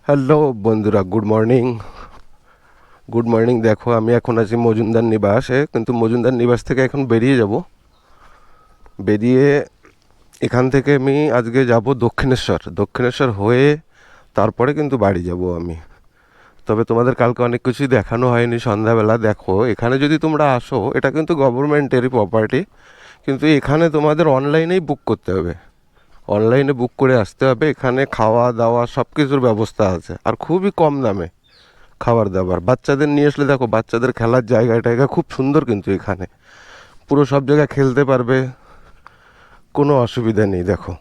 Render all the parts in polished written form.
Hello বন্ধুরা, good morning. Good morning. দেখো, আমি এখন আছি মজুমদার নিবাসে, কিন্তু মজুমদার নিবাস থেকে এখন বেরিয়ে যাব। বেরিয়ে এখান থেকে আমি আজকে যাব দক্ষিণেশ্বর। দক্ষিণেশ্বর হয়ে তারপরে কিন্তু বাড়ি যাব আমি। তবে তোমাদের কালকে অনেক কিছুই দেখানো হয়নি সন্ধ্যাবেলা। দেখো, এখানে যদি তোমরা আসো, এটা কিন্তু গভর্নমেন্টেরই প্রপার্টি, কিন্তু এখানে তোমাদের অনলাইনেই বুক করতে হবে। অনলাইনে বুক করে আসতে হবে। এখানে খাওয়া দাওয়া সব কিছুর ব্যবস্থা আছে, আর খুবই কম দামে খাবার দাবার। বাচ্চাদের নিয়ে আসলে দেখো, বাচ্চাদের খেলার জায়গা টায়গা খুব সুন্দর, কিন্তু এখানে পুরো সব জায়গায় খেলতে পারবে, কোনো অসুবিধা নেই। দেখো,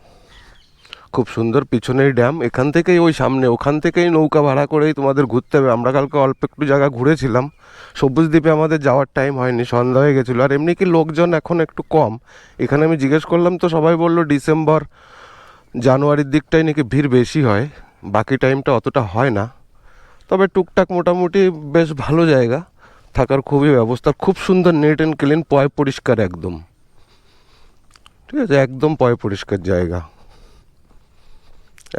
খুব সুন্দর। পিছনেই ড্যাম, এখান থেকেই ওই সামনে, ওখান থেকেই নৌকা ভাড়া করেই তোমাদের ঘুরতে হবে। আমরা কালকে অল্প একটু জায়গা ঘুরেছিলাম। সবুজ দ্বীপে আমাদের যাওয়ার টাইম হয়নি, সন্ধ্যা হয়ে গেছিলো। আর এমনি কি লোকজন এখন একটু কম এখানে। আমি জিজ্ঞেস করলাম তো সবাই বললো ডিসেম্বর জানুয়ারির দিকটাই নাকি ভিড় বেশি হয়, বাকি টাইমটা অতটা হয় না। তবে টুকটাক মোটামুটি বেশ ভালো জায়গা, থাকার খুবই ব্যবস্থা, খুব সুন্দর, নেট অ্যান্ড ক্লিন, পয় পরিষ্কার একদম। ঠিক আছে, একদম পয় পরিষ্কার জায়গা,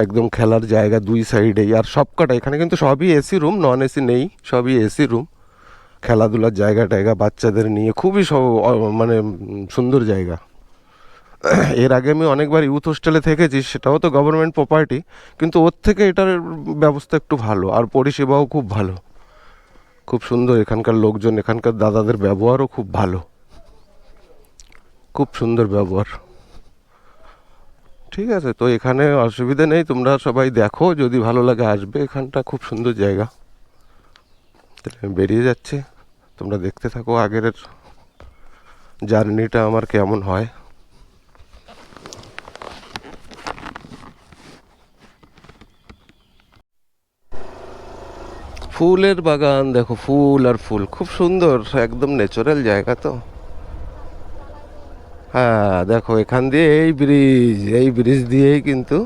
একদম খেলার জায়গা দুই সাইডেই। আর সব কটা এখানে কিন্তু সবই এসি রুম, নন এসি নেই, সবই এসি রুম। খেলাধুলার জায়গা টায়গা বাচ্চাদের নিয়ে খুবই মানে সুন্দর জায়গা। এর আগে আমি অনেকবার ইউথ হোস্টেলে থেকেছি, সেটাও তো গভর্নমেন্ট প্রপার্টি, কিন্তু ওর থেকে এটার ব্যবস্থা একটু ভালো, আর পরিষেবাও খুব ভালো, খুব সুন্দর। এখানকার লোকজন, এখানকার দাদাদের ব্যবহারও খুব ভালো, খুব সুন্দর ব্যবহার। ঠিক আছে, তো এখানে অসুবিধা নেই, তোমরা সবাই দেখো, যদি ভালো লাগে আসবে। এখানটা খুব সুন্দর জায়গা। তাহলে আমি বেরিয়ে যাচ্ছি, তোমরা দেখতে থাকো আগের জার্নিটা আমার কেমন হয়। ফুলের বাগান দেখো, ফুল আর ফুল, খুব সুন্দর, একদম ন্যাচারাল জায়গা তো। হ্যাঁ দেখো, এখান দিয়ে এই ব্রিজ দিয়েই কিন্তু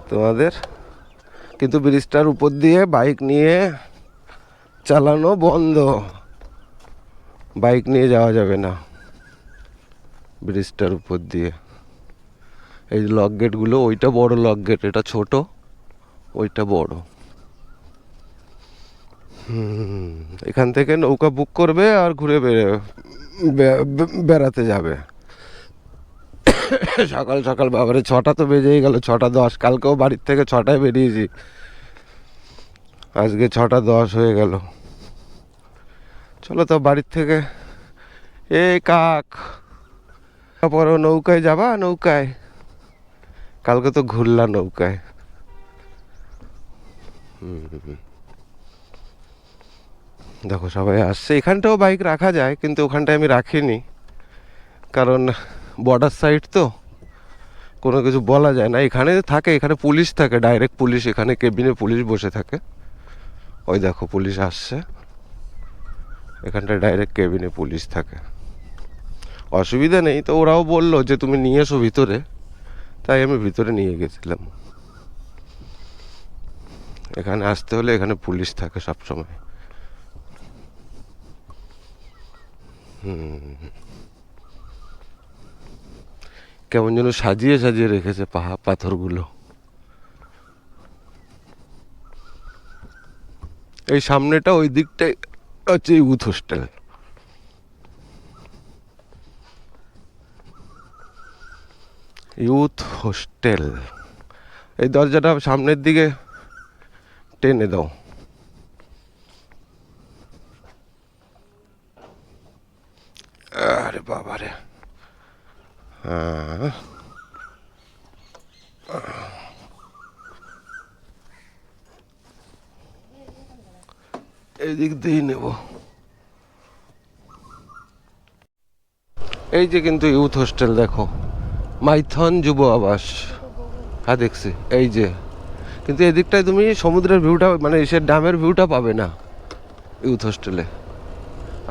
তোমাদের, কিন্তু ব্রিজটার উপর দিয়ে বাইক নিয়ে চালানো বন্ধ, বাইক নিয়ে যাওয়া যাবে না ব্রিজটার উপর দিয়ে। এই লক গেটগুলো, ওইটা বড় লক গেট, এটা ছোট, ওইটা বড়। এখান থেকে নৌকা বুক করবে আর ঘুরে বেড়াতে যাবে। সকাল সকাল বাবারে, 6টা তো বেজেই গেল, 6টা 10। কালকেও বাড়ির থেকে 6টায় বেরিয়েছি, আজকে 6টা 10 হয়ে গেল। চলো তো বাড়ির থেকে, এই কাক, পরে নৌকায় যাবা? নৌকায় কালকে তো ঘুরলা নৌকায়। দেখো সবাই আসছে। এখানটাও বাইক রাখা যায়, কিন্তু ওখানটায় আমি রাখিনি, কারণ বর্ডার সাইড তো, কোনো কিছু বলা যায় না। এখানে থাকে, এখানে পুলিশ থাকে, ডাইরেক্ট পুলিশ, এখানে কেবিনে পুলিশ বসে থাকে। ওই দেখো পুলিশ আসছে, এখানটায় ডাইরেক্ট কেবিনে পুলিশ থাকে, অসুবিধা নেই। তো ওরাও বললো যে তুমি নিয়ে এসো ভিতরে, তাই আমি ভিতরে নিয়ে গেছিলাম। এখানে আসতে হলে এখানে পুলিশ থাকে সব সময়। কেমন যেন সাজিয়ে সাজিয়ে রেখেছে পাথরগুলো। এই সামনেটা, ওই দিকটাই হচ্ছে ইউথ হোস্টেল। ইউথ হোস্টেল, এই দরজাটা সামনের দিকে টেনে দাও। আরে বাবারে, হ্যাঁ, এই দিক দিয়েই নেব। এই যে কিন্তু ইউথ হোস্টেল, দেখো, মাইথন যুব আবাস। হ্যাঁ দেখছি, এই যে। কিন্তু এদিকটায় তুমি সমুদ্রের ভিউটা, মানে সে ড্যামের ভিউটা পাবে না ইউথ হোস্টেলে।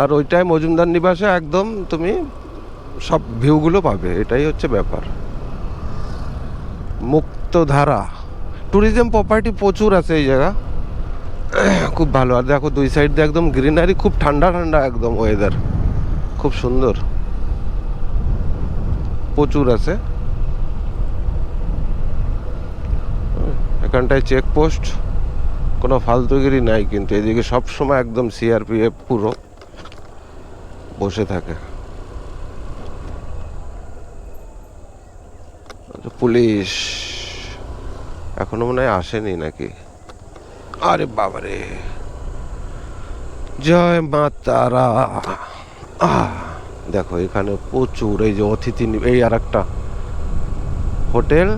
আর ওইটাই মজুমদার নিবাসে একদম তুমি সব ভিউগুলো পাবে, এটাই হচ্ছে ব্যাপার। মুক্তধারা ট্যুরিজম প্রপার্টি প্রচুর আছে এই জায়গা, খুব ভালো। আর দেখো দুই সাইড দিয়ে একদম গ্রিনারি, খুব ঠান্ডা ঠান্ডা একদম ওয়েদার, খুব সুন্দর, প্রচুর আছে। এখানটায় চেকপোস্ট, কোনো ফালতুগিরি নাই, কিন্তু এদিকে সবসময় একদম সিআরপিএফ পুরো বসে থাকে। পুলিশ এখনো মনে হয় আসেনি নাকি। আরে বাবারে, জয় মা তারা। দেখো এখানে প্রচুর, এই যে অতিথি, এই আর একটা হোটেল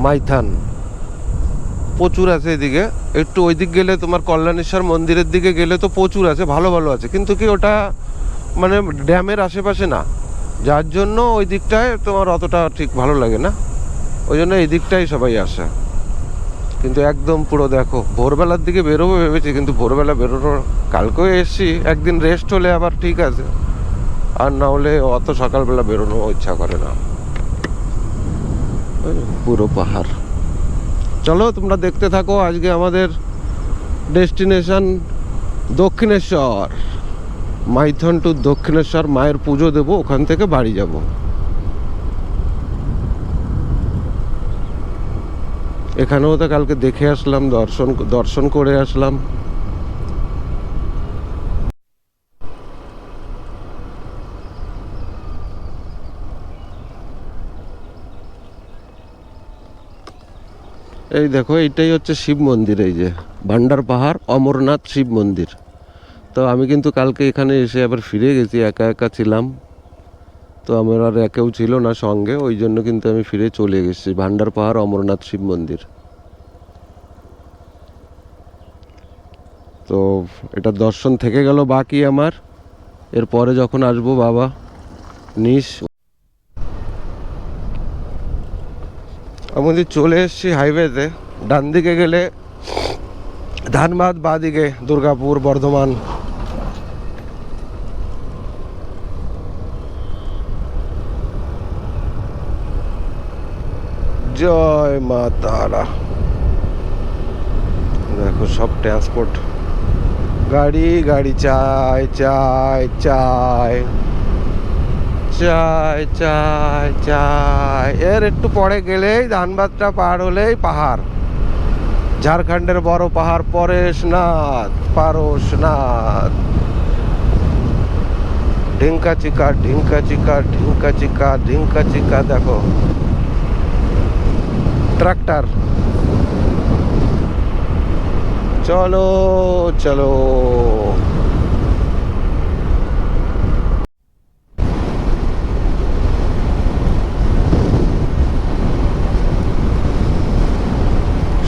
মাইথান, প্রচুর আছে এদিকে। একটু ওই দিক গেলে তোমার কল্যাণেশ্বর মন্দিরের দিকে গেলে তো প্রচুর আছে, ভালো ভালো আছে, কিন্তু কি ওটা মানে ড্যামের আশেপাশে না, যার জন্য ওই দিকটায় তোমার অতটা ঠিক ভালো লাগে না, ওই জন্য এই দিকটাই সবাই আসে। কিন্তু একদম পুরো দেখো, ভোরবেলার দিকে বেরোবো ভেবেছি, কিন্তু ভোরবেলা বেরোনো, কালকেও এসছি, একদিন রেস্ট হলে আবার ঠিক আছে, আর না হলে অত সকালবেলা বেরোনো ইচ্ছা করে না। পুরো পাহাড়। চলো তোমরা দেখতে থাকো। আজকে আমাদের ডেস্টিনেশন দক্ষিণেশ্বর, মাইথন টু দক্ষিণেশ্বর। মায়ের পুজো দেবো, ওখান থেকে বাড়ি যাব। এখানেও তো কালকে দেখে আসলাম, দর্শন করে আসলাম। এই দেখো, এইটাই হচ্ছে শিব মন্দির, এই যে ভান্ডার পাহাড় অমরনাথ শিব মন্দির। তো আমি কিন্তু কালকে এখানে এসে আবার ফিরে গেছি, একা একা ছিলাম, তো আমার আর একেও ছিল না সঙ্গে, ওই জন্য কিন্তু আমি ফিরে চলে গেছি ভান্ডার পাহাড় অমরনাথ শিব মন্দির। তো এটা দর্শন থেকে গেল বাকি আমার, এরপরে যখন আসবো বাবা নিস। আমাদের চলে এসেছি হাইওয়েতে, ডান দিকে গেলে ধানবাদ, বাঁ দিকে দুর্গাপুর, বর্ধমান। জয় মা তারা। দেখো সব ট্রান্সপোর্ট গাড়ি, গাড়ি চাই চাই চাই চাই চাই চাই। এর একটু পরে গেলেই, ধানবাদটা পার হলেই পাহাড়, ঝাড়খণ্ডের বড় পাহাড় পরেশনাথ, পারশনাথ। ঢিঙ্কা চিকা ঢিঙ্কা চিকা ঢিঙ্কা চিকা ঢিঙ্কা চিকা। দেখো ট্রাক্টর। চলো চলো।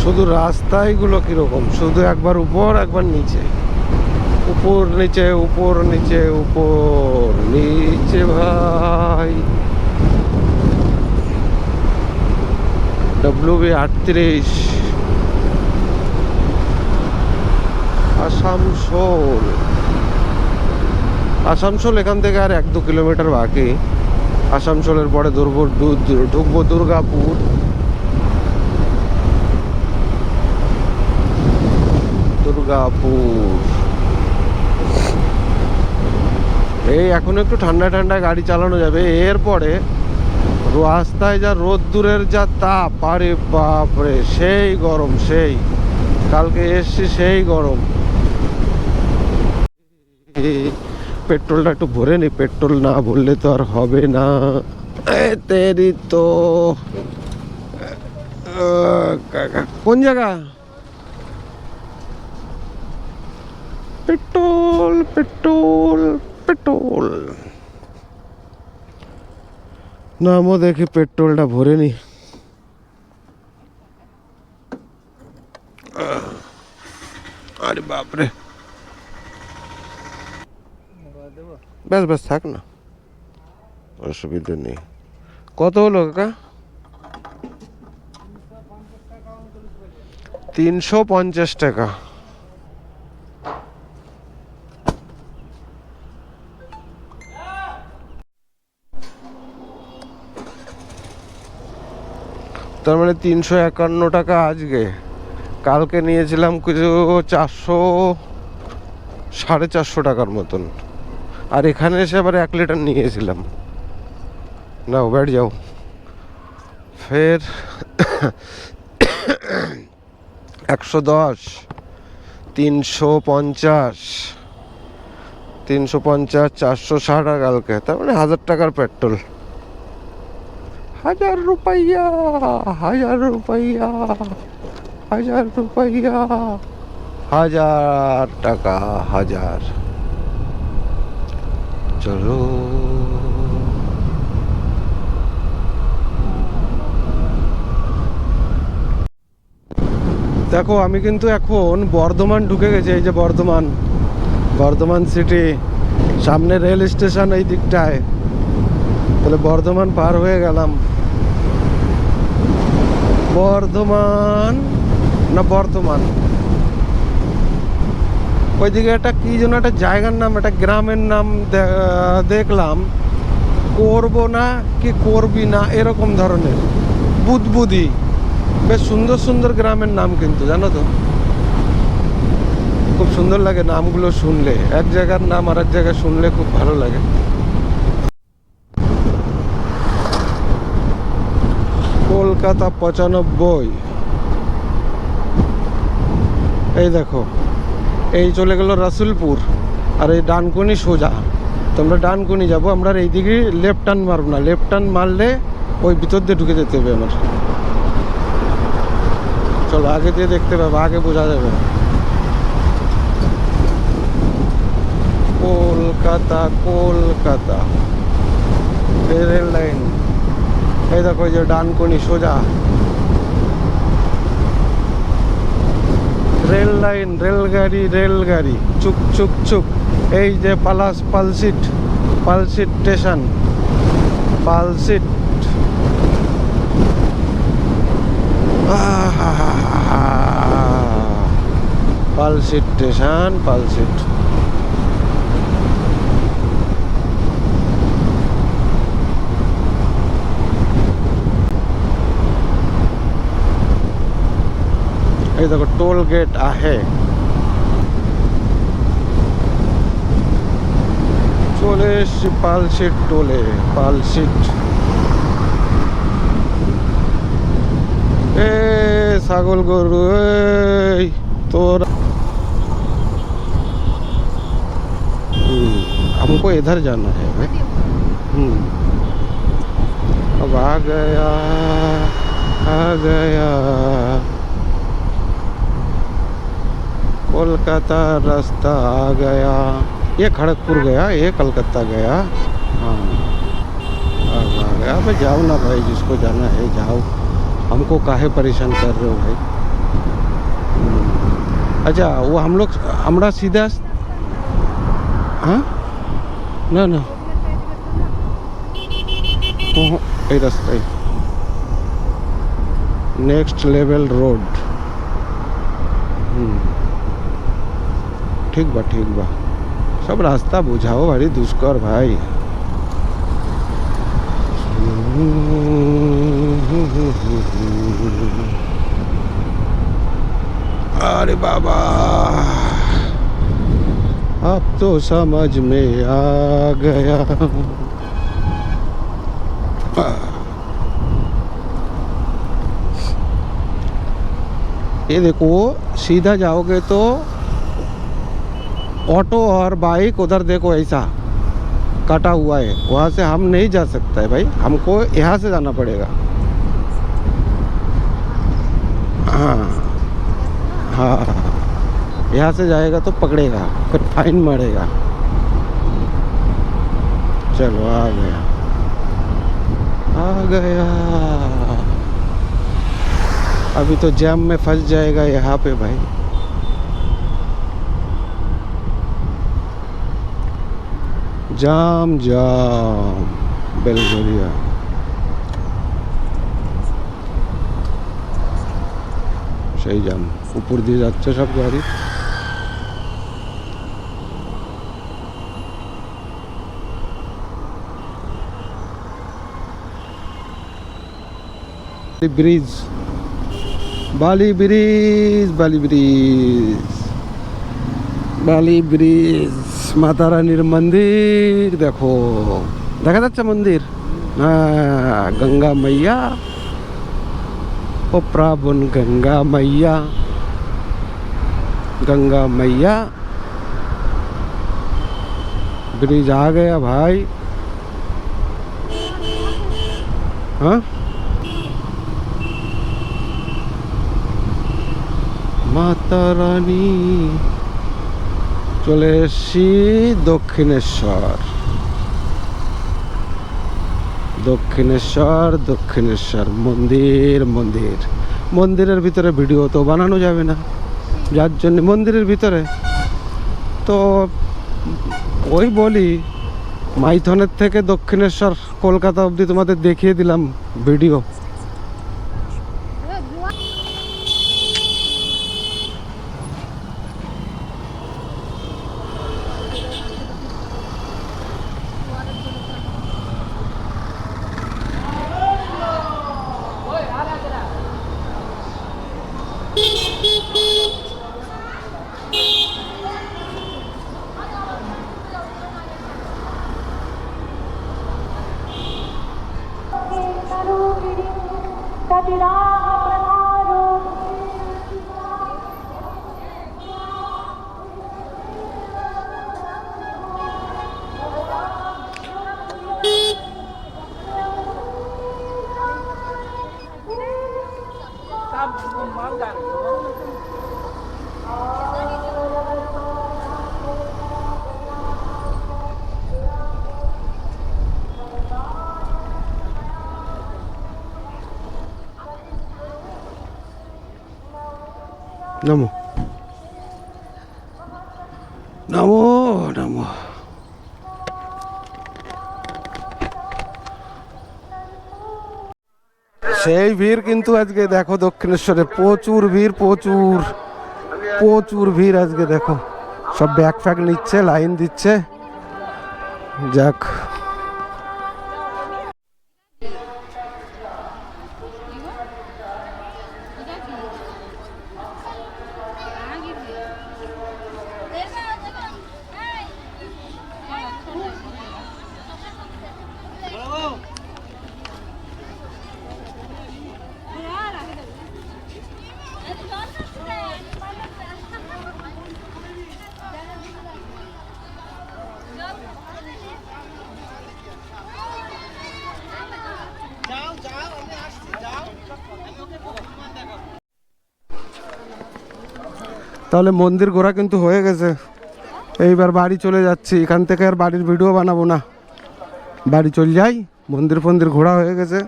শুধু রাস্তাগুলো কিরকম, শুধু একবার উপর একবার নিচে, উপর নিচে উপর নিচে উপর নিচে ভাই। WB38 আসানসোল। আসানসোল এখান থেকে আর 1-2 কিলোমিটার বাকি। আসানসোলের পরে ঢুকবো দুর্গাপুর। দুর্গাপুর এই এখন একটু ঠান্ডা ঠান্ডা গাড়ি চালানো যাবে। এরপরে রাস্তায় যা রোদ্দুরের যা তাপ, আরে বাপরে, সেই গরম, সেই কালকে এসছি সেই গরম। পেট্রোলটা একটু ভরে নি, পেট্রোল না ভরলে তো আর হবে না। তেরি তো কোন জায়গা? Petrol petrol petrol. নামও দেখি, পেট্রোলটা ভরে নি। আরে বাপরে, ব্যাস ব্যাস থাক না, অসুবিধা নেই। কত হলো কাকা? 350 টাকা। তার মানে 351 টাকা আজকে। কালকে নিয়েছিলাম কিছু 400, 450 টাকার মতন। আর এখানে এসে আবার 1 লিটার নিয়েছিলাম। নাও ব্যাট যাও। ফের 110, 350, 350, 460 কালকে, তার মানে 1000 টাকার পেট্রোল। 1000 রুপইয়া, 1000 রুপইয়া, 1000 রুপইয়া, 1000 টাকা, 1000। চলো দেখো, আমি কিন্তু এখন বর্ধমান ঢুকে গেছি। এই যে বর্ধমান, বর্ধমান সিটি, সামনে রেল স্টেশন এই দিকটায়। তাহলে বর্ধমান পার হয়ে গেলাম। বর্ধমান না বর্ধমান, ওইদিকে একটা কি যেন একটা জায়গার নাম, একটা গ্রামের নাম দেখলাম, করবো না কি করবি না এরকম ধরনের, বুদবুদি। বেশ সুন্দর সুন্দর গ্রামের নাম কিন্তু, জানো তো, খুব সুন্দর লাগে নামগুলো শুনলে। এক জায়গার নাম আর এক জায়গায় শুনলে খুব ভালো লাগে। কলকাতা 95। এই দেখো, এই চলে গেল রসুলপুর, আর এই ডানকুনি সোজা। তোমরা ডানকুনি যাবো, আমরা এই দিকে লেফট টার্ন মারবো না। লেফট টার্ন মারলে ওই ভিতর দিয়ে ঢুকে যেতে হবে আমার। চলো আগে দিয়ে দেখতে পাবো, আগে বোঝা যাবে। Kolkata, Kolkata, rail line. এই দেখো, এই যে ডানকুনি সোজা রেল লাইন, রেলগাড়ি, রেলগাড়ি, চুক চুক চুক। এই যে পালসিট, পালসিট স্টেশন, পালসিট। পালসিট স্টেশন, পালসিট। এই দেখো টোল গেট আহে। চলে এসছি পালসিট টোলে, পালসিট। এ ছাগল গরু, এই তোর। हमको इधर जाना है भाई। अब आ गया, आ गया कोलकाता, रास्ता आ गया। ये खड़गपुर गया, ये कलकत्ता गया। हाँ, अब आ गया। अब जाओ ना भाई, जिसको जाना है जाओ, हमको काहे परेशान कर रहे हो भाई। अच्छा, वो हम लोग हमरा सीधा, हाँ ना ना, এই রাস্তায় নেক্সট লেভেল রোড। ठीक बा, ठीक बा। सब रास्ता बुझाओ, बड़ी दुष्कर भाई। अरे बाबा, अब तो समझ में आ गया। ये देखो, सीधा जाओगे तो ऑटो और बाइक उधर देखो ऐसा कटा हुआ है, वहाँ से हम नहीं जा सकता है भाई, हमको यहाँ से जाना पड़ेगा। हाँ हाँ, यहाँ से जाएगा तो पकड़ेगा, फिर फाइन मारेगा। चलो आ गया, आ गया। अभी तो जैम में फंस जाएगा यहाँ पे भाई। जाम जाम, बेलगोरिया। সেই জাম, উপর দিয়ে যাচ্ছে সব গাড়ি। ব্রিজ, বালি ব্রিজ, বালি ব্রিজ, বালি ব্রিজ। মাতা রানীর মন্দির দেখো, দেখা যাচ্ছে মন্দির। হ্যাঁ, গঙ্গা मैया, ओ प्राबन गंगा मैया, गंगा मैया। ब्रिज आ गया भाई। हाँ माता रानी চলে এসেছি দক্ষিণেশ্বর। দক্ষিণেশ্বর দক্ষিণেশ্বর মন্দির। মন্দিরের ভিতরে ভিডিও তো বানানো যাবে না, যার জন্য মন্দিরের ভিতরে তো ওই বলি মাইথনের থেকে দক্ষিণেশ্বর কলকাতা অবধি তোমাদের দেখিয়ে দিলাম ভিডিও। नमो नमो नमो। সেই ভিড় কিন্তু আজকে দেখো দক্ষিণেশ্বরে প্রচুর ভিড়, প্রচুর ভিড় আজকে দেখো। সব ব্যাগ ফ্যাগ নিচ্ছে, লাইন দিচ্ছে। যাক তাহলে মন্দির ঘোরা কিন্তু হয়ে গেছে। এইবার বাড়ি চলে যাচ্ছি। এখান থেকে আর বাড়ির ভিডিও বানাবো না, বাড়ি চলে যাই। মন্দির ফন্দির ঘোরা হয়ে গেছে।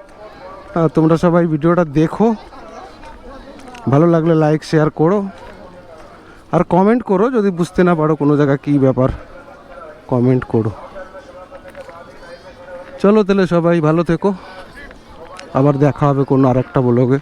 তোমরা সবাই ভিডিওটা দেখো, ভালো লাগলে লাইক শেয়ার করো আর কমেন্ট করো। যদি বুঝতে না পারো কোনো জায়গা কী ব্যাপার, কমেন্ট করো। চলো তাহলে সবাই ভালো থেকো, আবার দেখা হবে কোনো আরেকটা ব্লগে।